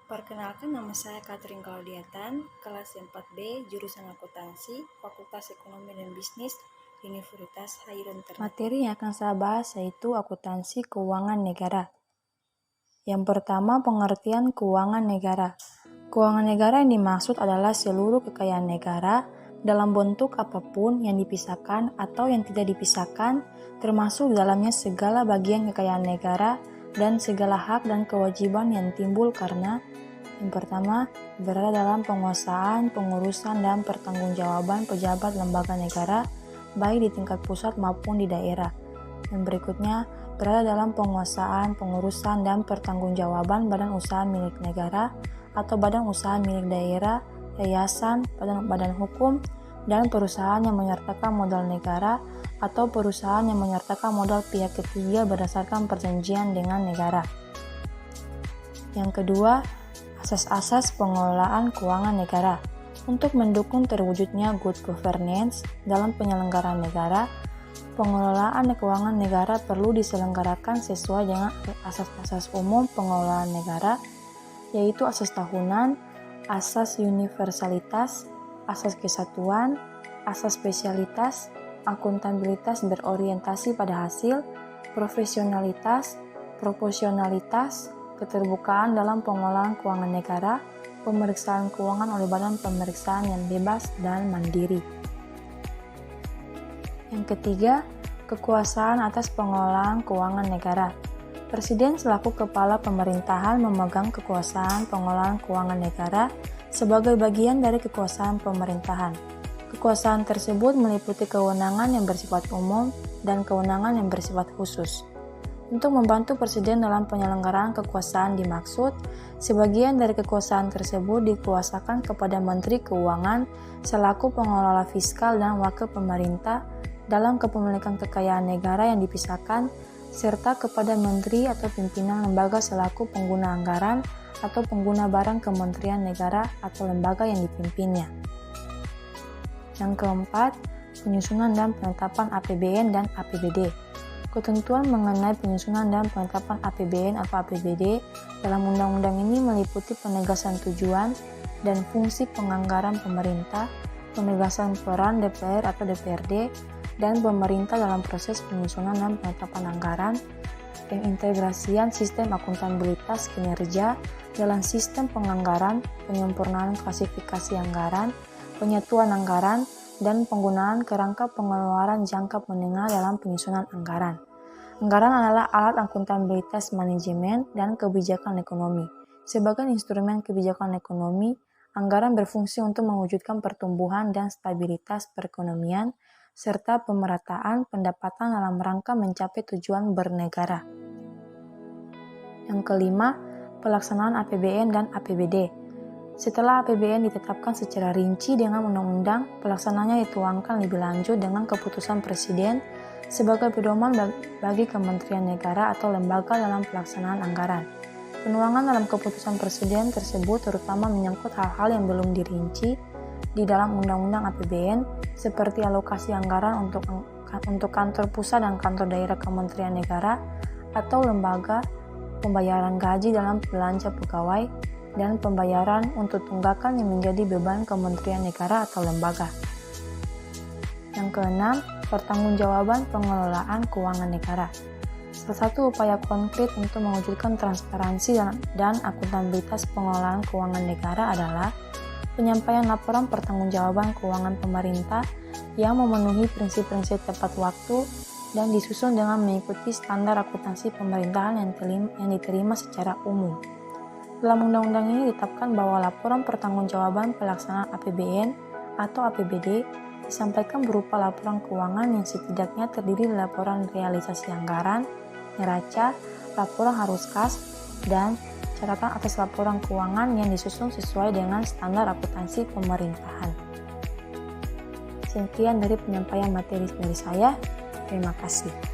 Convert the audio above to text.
Perkenalkan, nama saya Catherine Claudiatan, kelas 4B, jurusan Akuntansi, Fakultas Ekonomi dan Bisnis, Universitas Hairun Ternate. Materi yang akan saya bahas yaitu akuntansi keuangan negara. Yang pertama, pengertian keuangan negara. Keuangan negara yang dimaksud adalah seluruh kekayaan negara dalam bentuk apapun yang dipisahkan atau yang tidak dipisahkan, termasuk dalamnya segala bagian kekayaan negara dan segala hak dan kewajiban yang timbul karena yang pertama, berada dalam penguasaan, pengurusan, dan pertanggungjawaban pejabat lembaga negara, baik di tingkat pusat maupun di daerah. Yang berikutnya, berada dalam penguasaan, pengurusan, dan pertanggungjawaban badan usaha milik negara atau badan usaha milik daerah, yayasan, badan hukum, dan perusahaan yang menyertakan modal negara atau perusahaan yang menyertakan modal pihak ketiga berdasarkan perjanjian dengan negara. Yang kedua, asas-asas pengelolaan keuangan negara. Untuk mendukung terwujudnya good governance dalam penyelenggaraan negara, pengelolaan keuangan negara perlu diselenggarakan sesuai dengan asas-asas umum pengelolaan negara, yaitu asas tahunan, asas universalitas, asas kesatuan, asas spesialitas, akuntabilitas berorientasi pada hasil, profesionalitas, proporsionalitas, keterbukaan dalam pengelolaan keuangan negara, pemeriksaan keuangan oleh badan pemeriksaan yang bebas dan mandiri. Yang ketiga, kekuasaan atas pengelolaan keuangan negara. Presiden selaku kepala pemerintahan memegang kekuasaan pengelolaan keuangan negara sebagai bagian dari kekuasaan pemerintahan. Kekuasaan tersebut meliputi kewenangan yang bersifat umum dan kewenangan yang bersifat khusus. Untuk membantu Presiden dalam penyelenggaraan kekuasaan dimaksud, sebagian dari kekuasaan tersebut dikuasakan kepada Menteri Keuangan selaku pengelola fiskal dan wakil pemerintah dalam kepemilikan kekayaan negara yang dipisahkan, serta kepada Menteri atau pimpinan lembaga selaku pengguna anggaran atau pengguna barang kementerian negara atau lembaga yang dipimpinnya. Yang keempat, penyusunan dan penetapan APBN dan APBD. Ketentuan mengenai penyusunan dan penetapan APBN atau APBD dalam undang-undang ini meliputi penegasan tujuan dan fungsi penganggaran pemerintah, penegasan peran DPR atau DPRD, dan pemerintah dalam proses penyusunan dan penetapan anggaran, pengintegrasian sistem akuntabilitas kinerja dalam sistem penganggaran, penyempurnaan klasifikasi anggaran, penyatuan anggaran, dan penggunaan kerangka pengeluaran jangka menengah dalam penyusunan anggaran. Anggaran adalah alat akuntabilitas manajemen dan kebijakan ekonomi. Sebagai instrumen kebijakan ekonomi, anggaran berfungsi untuk mewujudkan pertumbuhan dan stabilitas perekonomian, serta pemerataan pendapatan dalam rangka mencapai tujuan bernegara. Yang kelima, pelaksanaan APBN dan APBD. Setelah APBN ditetapkan secara rinci dengan undang-undang, pelaksanaannya dituangkan lebih lanjut dengan keputusan Presiden sebagai pedoman bagi kementerian negara atau lembaga dalam pelaksanaan anggaran. Penuangan dalam keputusan Presiden tersebut terutama menyangkut hal-hal yang belum dirinci di dalam undang-undang APBN seperti alokasi anggaran untuk kantor pusat dan kantor daerah kementerian negara atau lembaga, pembayaran gaji dalam belanja pegawai, dan pembayaran untuk tunggakan yang menjadi beban kementerian negara atau lembaga. Yang keenam, pertanggungjawaban pengelolaan keuangan negara. Salah satu upaya konkret untuk mewujudkan transparansi dan akuntabilitas pengelolaan keuangan negara adalah penyampaian laporan pertanggungjawaban keuangan pemerintah yang memenuhi prinsip-prinsip tepat waktu dan disusun dengan mengikuti standar akuntansi pemerintahan yang diterima secara umum. Dalam undang-undang ini ditetapkan bahwa laporan pertanggungjawaban pelaksanaan APBN atau APBD disampaikan berupa laporan keuangan yang setidaknya terdiri dari laporan realisasi anggaran, neraca, laporan arus kas, dan catatan atas laporan keuangan yang disusun sesuai dengan standar akuntansi pemerintahan. Sekian dari penyampaian materi dari saya. Terima kasih.